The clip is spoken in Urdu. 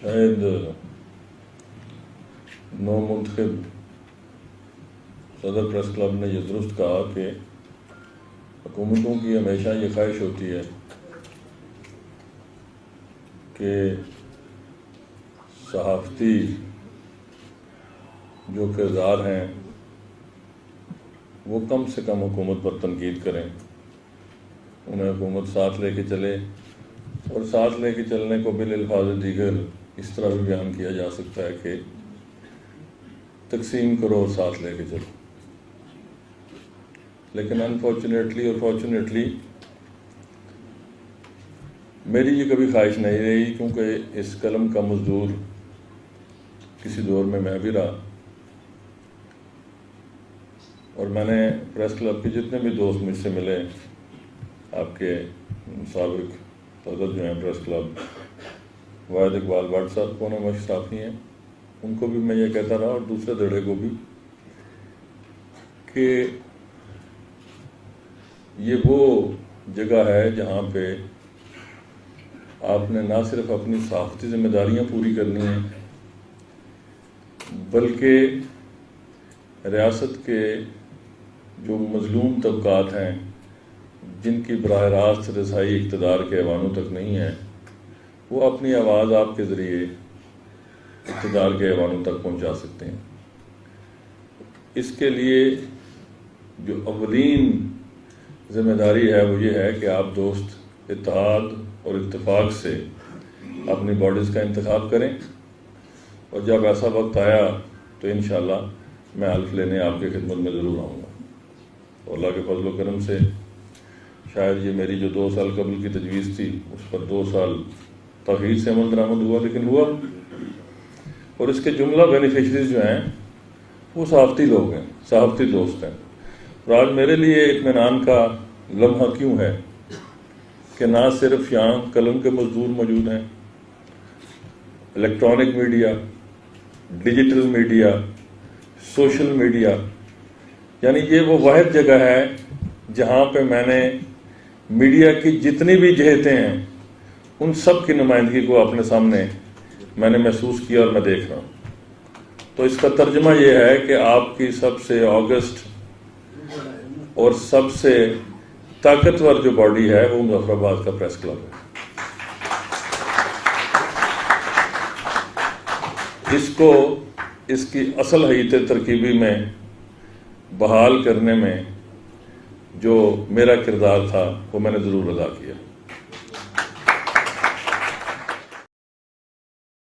شاید نو منتخب صدر پریس کلب نے یہ درست کہا کہ حکومتوں کی ہمیشہ یہ خواہش ہوتی ہے کہ صحافتی جو کردار ہیں وہ کم سے کم حکومت پر تنقید کریں، انہیں حکومت ساتھ لے کے چلے، اور ساتھ لے کے چلنے کو بالالفاظ دیگر اس طرح بھی بیان کیا جا سکتا ہے کہ تقسیم کرو اور ساتھ لے کے چلو۔ لیکن انفارچونیٹلی اور فارچونیٹلی میری یہ کبھی خواہش نہیں رہی، کیونکہ اس قلم کا مزدور کسی دور میں بھی رہا، اور میں نے پریس کلب کے جتنے بھی دوست مجھ سے ملے، آپ کے سابق صدر جو ہیں پریس کلب واحد اقبال بٹ صاحب کو نام اشرافی ہیں، ان کو بھی میں یہ کہتا رہا اور دوسرے دھڑے کو بھی کہ یہ وہ جگہ ہے جہاں پہ آپ نے نہ صرف اپنی صحافتی ذمہ داریاں پوری کرنی ہیں، بلکہ ریاست کے جو مظلوم طبقات ہیں جن کی براہ راست رسائی اقتدار کے ایوانوں تک نہیں ہے، وہ اپنی آواز آپ کے ذریعے اقتدار کے ایوانوں تک پہنچا سکتے ہیں۔ اس کے لیے جو اولین ذمہ داری ہے وہ یہ ہے کہ آپ دوست اتحاد اور اتفاق سے اپنی باڈیز کا انتخاب کریں، اور جب ایسا وقت آیا تو انشاءاللہ میں حلف لینے آپ کی خدمت میں ضرور آؤں گا۔ اور اللہ کے فضل و کرم سے شاید یہ میری جو 2 سال قبل کی تجویز تھی اس پر 2 سال تاخیر سے عمل درآمد ہوا، لیکن ہوا، اور اس کے جملہ بینیفیشریز جو ہیں وہ صحافتی لوگ ہیں، صحافتی دوست ہیں۔ اور آج میرے لیے اطمینان کا لمحہ کیوں ہے کہ نہ صرف یہاں قلم کے مزدور موجود ہیں، electronic media, digital media, social media, یعنی یہ وہ واحد جگہ ہے جہاں پہ میں نے میڈیا کی جتنی بھی جہتیں ہیں ان سب کی نمائندگی کو اپنے سامنے میں نے محسوس کیا اور میں دیکھ رہا ہوں۔ تو اس کا ترجمہ یہ ہے کہ آپ کی سب سے آگسٹ اور سب سے طاقتور جو باڈی ہے وہ مظفر آباد کا پریس کلب ہے۔ اس کو اس کی اصل حیثیت ترکیبی میں بحال کرنے میں جو میرا کردار تھا وہ میں نے ضرور ادا کیا۔